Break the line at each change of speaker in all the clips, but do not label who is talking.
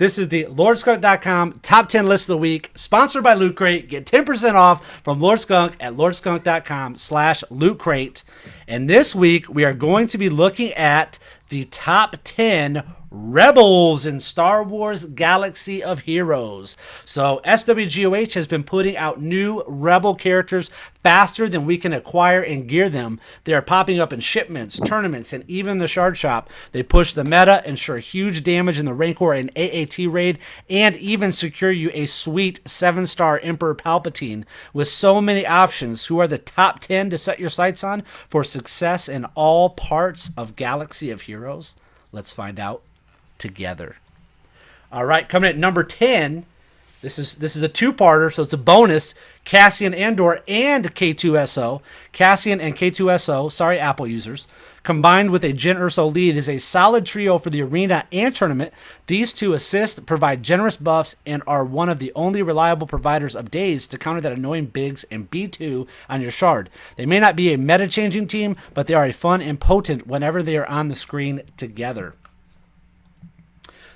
This is the LordSkunk.com top 10 list of the week, sponsored by Loot Crate. Get 10% off from Lord Skunk at LordSkunk.com/Loot Crate. And this week, we are going to be looking at the top 10 Rebels in Star Wars Galaxy of Heroes. So SWGOH has been putting out new Rebel characters faster than we can acquire and gear them. They are popping up in shipments, tournaments, and even the Shard Shop. They push the meta, ensure huge damage in the Rancor and AAT raid, and even secure you a sweet 7-star Emperor Palpatine. With so many options, who are the top 10 to set your sights on for success in all parts of Galaxy of Heroes? Let's find out together. All right, coming at number 10. This is a two-parter, so it's a bonus. Cassian Andor and K2SO. Cassian and K2SO, sorry Apple users, combined with a Jyn Erso lead is a solid trio for the arena and tournament. These two assist, provide generous buffs, and are one of the only reliable providers of days to counter that annoying Biggs and B2 on your Shard. They may not be a meta-changing team, but they are a fun and potent whenever they are on the screen together.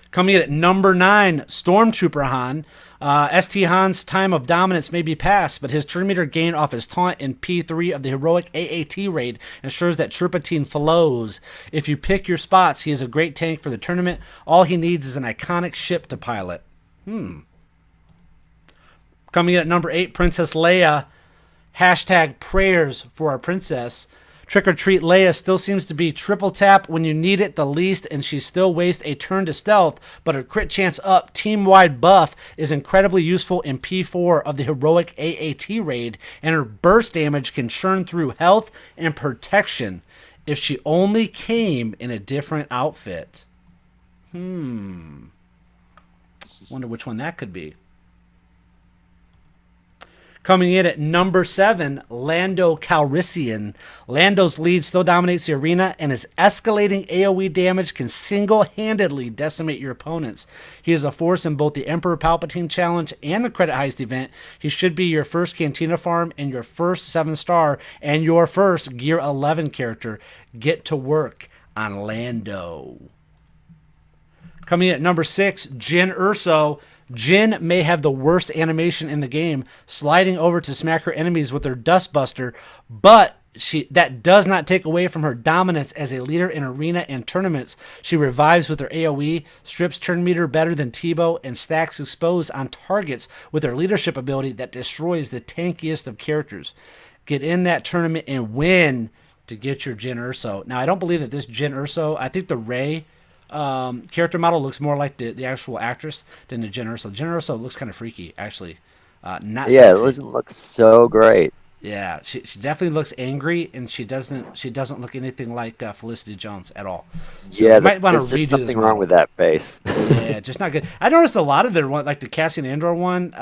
Coming in at number 9, Stormtrooper Han. ST Han's time of dominance may be past, but his turn meter gain off his taunt in P3 of the heroic AAT raid ensures that Turpatine flows. If you pick your spots, he is a great tank for the tournament. All he needs is an iconic ship to pilot. Coming in at number 8, Princess Leia. Hashtag prayers for our princess. Trick or Treat Leia still seems to be triple tap when you need it the least, and she still wastes a turn to stealth, but her crit chance up team-wide buff is incredibly useful in P4 of the heroic AAT raid, and her burst damage can churn through health and protection if she only came in a different outfit. Wonder which one that could be. Coming in at number 7, Lando Calrissian. Lando's lead still dominates the arena, and his escalating AoE damage can single-handedly decimate your opponents. He is a force in both the Emperor Palpatine challenge and the Credit Heist event. He should be your first Cantina farm and your first 7-star and your first Gear 11 character. Get to work on Lando. Coming in at number 6, Jyn Erso. Jyn may have the worst animation in the game, sliding over to smack her enemies with her Dustbuster, but that does not take away from her dominance as a leader in arena and tournaments. She revives with her AoE, strips turn meter better than Tebow, and stacks exposed on targets with her leadership ability that destroys the tankiest of characters. Get in that tournament and win to get your Jyn Erso. Now, I don't believe that this Jyn Erso, I think the Rey character model looks more like the actual actress than the Jyn Erso. Jyn Erso looks kind of freaky, actually. Not
Yeah,
sexy.
it doesn't look so great.
Yeah, she definitely looks angry, and she doesn't look anything like Felicity Jones at all. So
Yeah,
you might want to
there's just
redo this
something
model.
wrong with that face.
Yeah, just not good. I noticed a lot of their one, like the Cassian Andor one,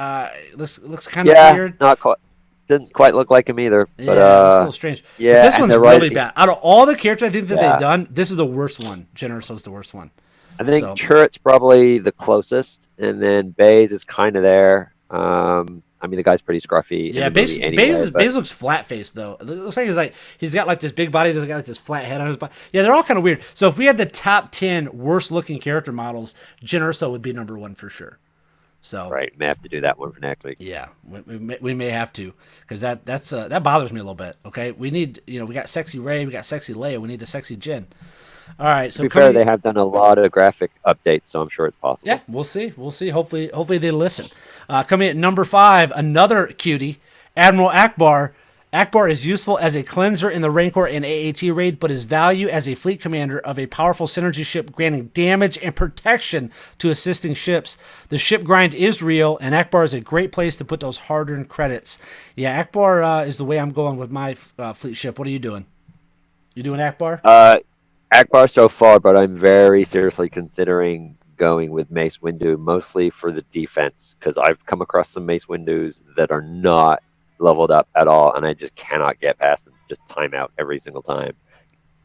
looks kind of
Yeah,
weird.
not quite. Didn't quite look like him either. But
Yeah, it's a little strange. But
yeah,
this
and
one's
they're
really
right.
bad. Out of all the characters I think that they've
Yeah,
done, this is the worst one. Jyn Erso's the worst one.
I think
So
Churret's probably the closest, and then Baze is kind of there. I mean, the guy's pretty scruffy in
yeah,
the movie anyway, but
Baze looks flat faced though. It looks like he's got like this big body, he's got like this flat head on his body. Yeah, they're all kind of weird. So if we had the top 10 worst looking character models, Jyn Erso would be number 1 for sure. So
right, may have to do that one for next week.
yeah, we may have to, because that bothers me a little bit. Okay, we need, we got sexy Rey, we got sexy Leia, we need a sexy Jyn. All right,
To
so
be fair, they have done a lot of graphic updates, so I'm sure it's
yeah,
possible.
we'll see. We'll see. Hopefully they listen. Coming at number 5, another cutie, Admiral Akbar. Akbar is useful as a cleanser in the Rancor and AAT raid, but his value as a fleet commander of a powerful synergy ship granting damage and protection to assisting ships. The ship grind is real, and Akbar is a great place to put those hard-earned credits. Yeah, Akbar is the way I'm going with my fleet ship. What are you doing? You doing Akbar?
Akbar so far, but I'm very seriously considering going with Mace Windu, mostly for the defense, because I've come across some Mace Windus that are not leveled up at all, and I just cannot get past them. Just time out every single time.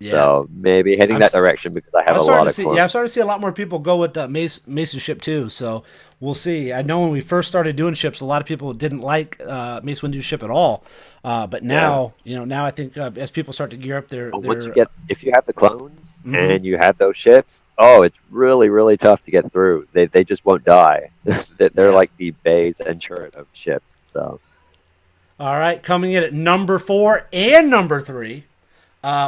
Yeah.
So maybe heading
I'm
that direction because I have
I'm
a
starting
lot
to
of
see. Yeah,
clones.
I'm starting to see a lot more people go with Mason ship too. So we'll see. I know when we first started doing ships, a lot of people didn't like Mace Windu's ship at all. But
Yeah.
now, now I think as people start to gear up
But once you
their
get, if you have the clones
mhm.
and you have those ships, oh, it's really, really tough to get through. They just won't die. They're
Yeah.
like the bays and turret of ships. So
All right, coming in at number 4 and number 3.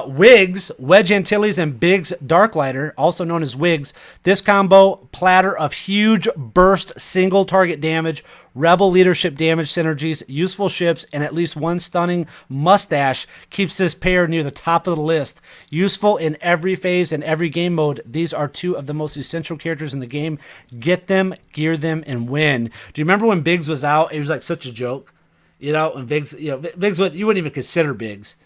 Wiggs, Wedge Antilles, and Biggs Darklighter, also known as Wiggs. This combo, platter of huge burst single target damage, rebel leadership damage synergies, useful ships, and at least one stunning mustache keeps this pair near the top of the list. Useful in every phase and every game mode, these are two of the most essential characters in the game. Get them, gear them, and win. Do you remember when Biggs was out? It was like such a joke. And Biggs, Biggs, you wouldn't even consider Biggs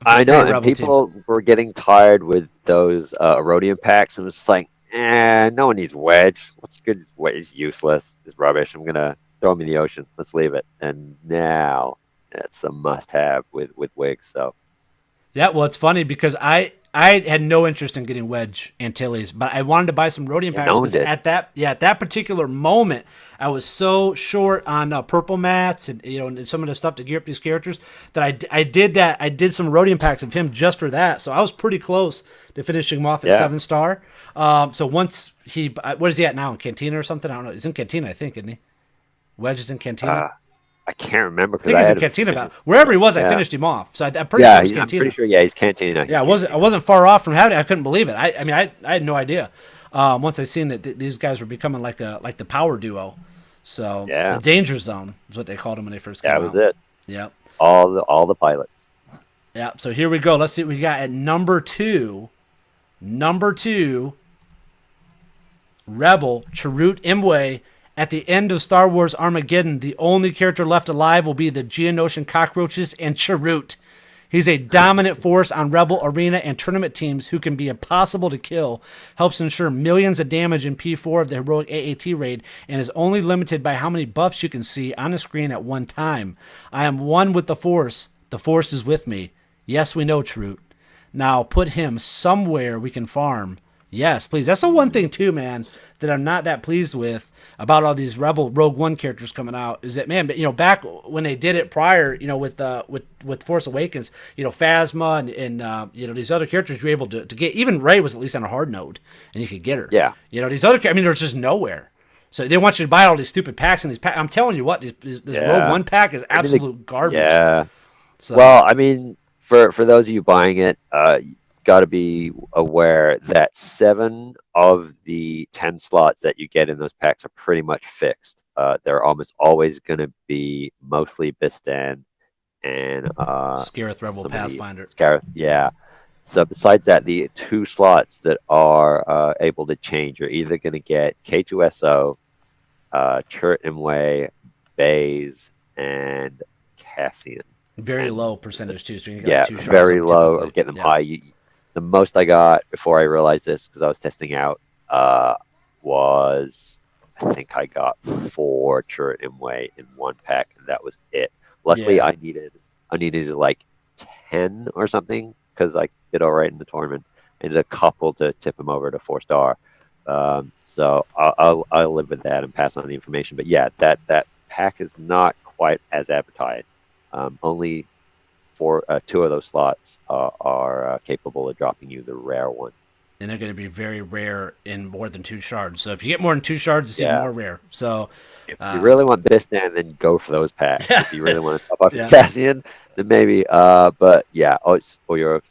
I
for
know,
your
and
rebel team.
people were getting tired with those Erodium packs, and it was just like, no one needs Wedge. What's good? Wedge is useless. It's rubbish. I'm gonna throw him in the ocean. Let's leave it. And now it's a must-have with Wiggs. So
Yeah, well, it's funny because I had no interest in getting Wedge Antilles, but I wanted to buy some Rhodium
yeah,
packs
no one
because
did.
at that particular moment I was so short on purple mats and and some of the stuff to gear up these characters that I did some Rhodium packs of him just for that. So I was pretty close to finishing him off at
Yeah.
7 star. So once what is he at now in Cantina or something? I don't know. He's in Cantina, I think, isn't he? Wedge is in Cantina.
Uh, I can't remember
I
because
think
I
he's in
had to
Cantina about
finish.
wherever he was. I
Yeah.
finished him off, so I'm pretty sure
Yeah,
it was
I'm pretty
Cantina.
sure. Yeah, he's Cantina. He's
Yeah, I
Cantina.
wasn't far off from having it. I couldn't believe it. I mean, I had no idea. Once I seen that these guys were becoming like the power duo, so the
Yeah,
danger zone is what they called them when they first came
that was
out.
it.
Yep,
All the pilots.
yep. So here we go. Let's see what we got at number 2. Number 2, Rebel Chirrut Imwe. At the end of Star Wars Armageddon, the only character left alive will be the Geonosian cockroaches and Chirrut. He's a dominant force on Rebel arena and tournament teams who can be impossible to kill, helps ensure millions of damage in P4 of the heroic AAT raid, and is only limited by how many buffs you can see on the screen at one time. I am one with the Force. The Force is with me. Yes, we know, Trute. Now put him somewhere we can farm. Yes, please. That's the one thing too, man, that I'm not that pleased with about all these Rebel Rogue One characters coming out is that, man, but back when they did it prior, with Force Awakens, Phasma and these other characters you were able to get. Even Rey was at least on a hard node, and you could get her.
Yeah.
These other, I mean, there's just nowhere. So they want you to buy all these stupid packs and these packs. I'm telling you what, this Rogue
Yeah.
One pack is
I mean,
absolute garbage.
yeah.
So
Well, I mean, for those of you buying it, you got to be aware that 7 of the 10 slots that you get in those packs are pretty much fixed. They're almost always going to be mostly Bistan and
Scareth Rebel
some of the
Pathfinder.
Scarab. Yeah. So besides that, the 2 slots that are able to change are either going to get K2SO, Chert Imwe, Bays, and Cassian.
Very
And
low percentage too, so you can get like
yeah,
2 shards
very
of them
low or
typically.
get them
Yeah.
high. The most I got before I realized this because I was testing out was I think I got 4 Chert Imwe in one pack, and that was it. Luckily,
Yeah.
I needed like 10 or something because I did all right in the tournament. I needed a couple to tip him over to 4 star. So I'll live with that and pass on the information. But yeah, that pack is not quite as advertised. Only 2 of those slots are capable of dropping you the rare one.
And they're going to be very rare in more than 2 shards. So if you get more than 2 shards, it's even
Yeah.
more rare. So,
If you really want Bistan, then go for those packs.
yeah,
If you really want to top off your
yeah,
Cassian, then maybe. But yeah, or your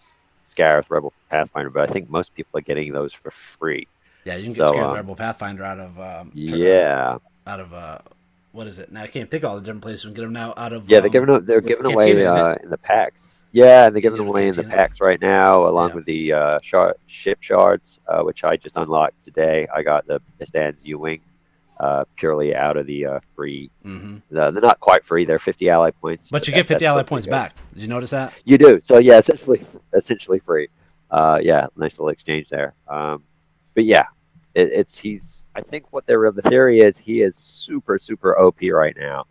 Scarif Rebel Pathfinder. But I think most people are getting those for free.
yeah. You can get
So
Scared Rebel Pathfinder out of
yeah,
out of what is it? Now I can't think of all the different places we can get them now out of
yeah, they're giving
Cantina,
away
isn't it?
in the packs. Yeah, and they're
You
giving
can
them
get
away in the
Cantina.
packs right now, along
Yeah.
with the ship shards, which I just unlocked today. I got the Bistan Z-wing purely out of the free.
Mm-hmm.
They're not quite free; they're 50 ally points.
But you get 50
that's
ally
still
points
pretty good.
back. Did you notice that?
You do. So yeah, essentially free. Yeah, nice little exchange there. But yeah, he's. I think what the theory is he is super OP right now.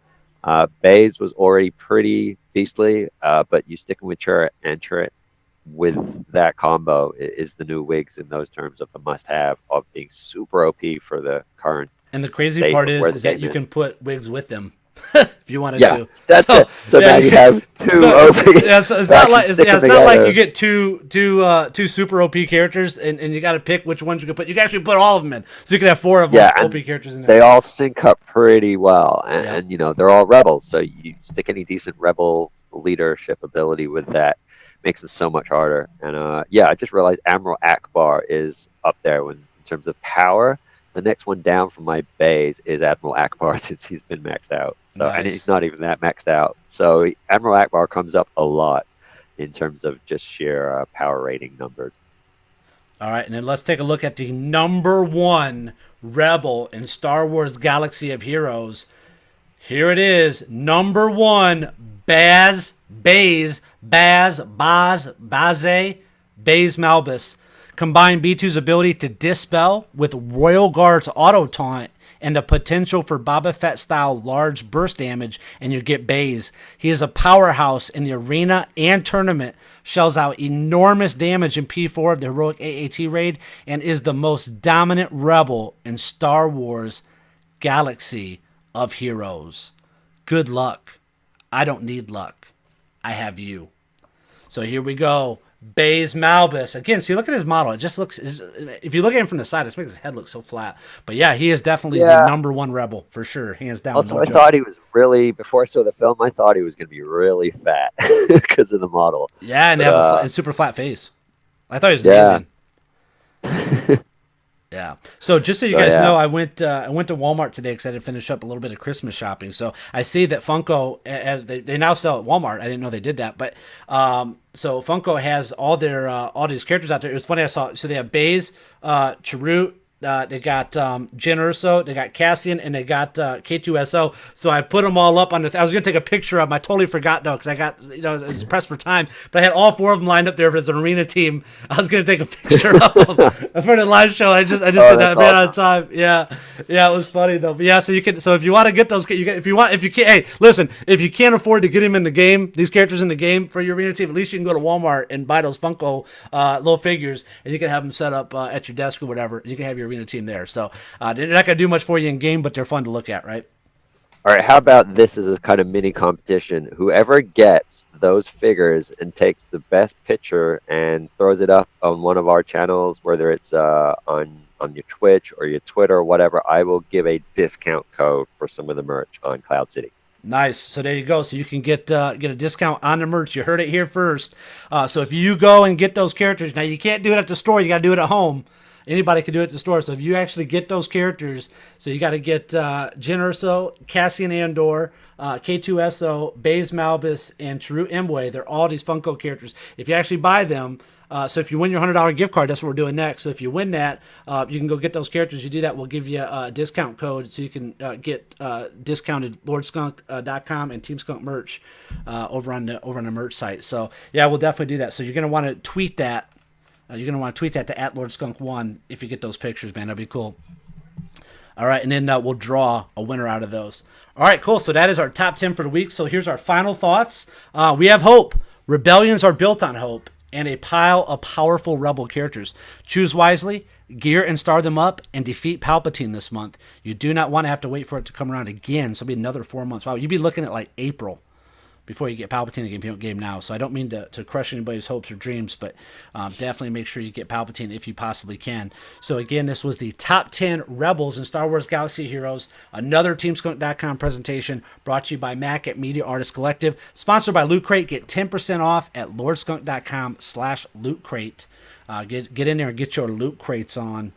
Bays was already pretty beastly, but you stick him with Chirrut and Chirrut with that combo is the new wigs in those terms of the must-have of being super OP for the current
And the crazy
state
part
of where
is
the
that
game
you
is.
can put wigs with them if you wanted
Yeah,
to.
that's
So
it. So
yeah,
now
you
you
can.
have two
So
OP
yeah, so it's not like
factions, stick them
it's not like you
together.
get two super OP characters and you got to pick which ones you can put. You can actually put all of them in, so you can have four of
Yeah,
OP
and
characters in there.
they all sync up pretty well,
Yeah.
and they're all rebels. So you stick any decent rebel leadership ability with that, makes them so much harder. And yeah, I just realized Admiral Akbar is up there in terms of power. The next one down from my base is Admiral Akbar since he's been maxed out. So and he's
Nice.
not even that maxed out. So Admiral Akbar comes up a lot in terms of just sheer power rating numbers.
All right, and then let's take a look at the number one rebel in Star Wars Galaxy of Heroes. Here it is, number one, Baze Malbus. Combine B2's ability to dispel with Royal Guard's auto taunt and the potential for Boba Fett style large burst damage, and you get Baze. He is a powerhouse in the arena and tournament, shells out enormous damage in P4 of the heroic AAT raid, and is the most dominant rebel in Star Wars Galaxy of Heroes. Good luck. I don't need luck. I have you. So here we go. Baze Malbus. Again, see, look at his model. It just looks, if you look at him from the side, it makes his head look so flat. But yeah, he is definitely the
Yeah.
number one rebel for sure. Hands down,
Also,
no
I
joke.
thought he was really before I saw the film. I thought he was going to be really fat because of the model.
Yeah, and they
But
have a super flat face. I thought he was an
yeah,
alien. Yeah. So just so you
so
guys
yeah,
know, I went to Walmart today because I had to finish up a little bit of Christmas shopping. So I see that Funko, as they now sell at Walmart. I didn't know they did that, but so Funko has all these characters out there. It was funny. I saw, so they have Baze, Chirrut. They got Jyn Erso, they got Cassian, and they got K2SO. So I put them all up on the. I was gonna take a picture of them. I totally forgot though because I got it was pressed for time. But I had all four of them lined up there as an arena team. I was gonna take a picture of them for the live show. I just
oh,
did
that's
that bit out of
awesome.
time. Yeah, it was funny though. But yeah, so you can. So if you want to get those, you can, if you can't. Hey, listen, if you can't afford to get them in the game, these characters in the game for your arena team, at least you can go to Walmart and buy those Funko little figures, and you can have them set up at your desk or whatever. And you can have your arena team there. So they're not going to do much for you in game, but they're fun to look at, right?
All right, how about this as a kind of mini competition? Whoever gets those figures and takes the best picture and throws it up on one of our channels, whether it's on your Twitch or your Twitter or whatever, I will give a discount code for some of the merch on Cloud City.
Nice. So there you go. So you can get a discount on the merch. You heard it here first. So if you go and get those characters, now you can't do it at the store. You got to do it at home. Anybody can do it at the store. So if you actually get those characters, so you got to get Jyn Erso, Cassian Andor, K2SO, Baze Malbus, and Chirrut Imwe. They're all these Funko characters. If you actually buy them, so if you win your $100 gift card, that's what we're doing next. So if you win that, you can go get those characters. You do that, we'll give you a discount code so you can get discounted LordSkunk.com and Team Skunk merch over on the merch site. So yeah, we'll definitely do that. So you're gonna want to tweet that. You're going to want to tweet that to @LordSkunk1 if you get those pictures, man. That'd be cool. All right, and then we'll draw a winner out of those. All right, cool. So that is our top 10 for the week. So here's our final thoughts. We have hope. Rebellions are built on hope and a pile of powerful rebel characters. Choose wisely, gear and star them up, and defeat Palpatine this month. You do not want to have to wait for it to come around again. So it'll be another 4 months. Wow, you'd be looking at like April before you get Palpatine again if you don't game now. So I don't mean to crush anybody's hopes or dreams, but definitely make sure you get Palpatine if you possibly can. So again, this was the top 10 Rebels in Star Wars Galaxy of Heroes, another TeamSkunk.com presentation brought to you by Mac at Media Artist Collective, sponsored by Loot Crate. Get 10% off at LordSkunk.com/Loot Crate. Get in there and get your Loot Crates on.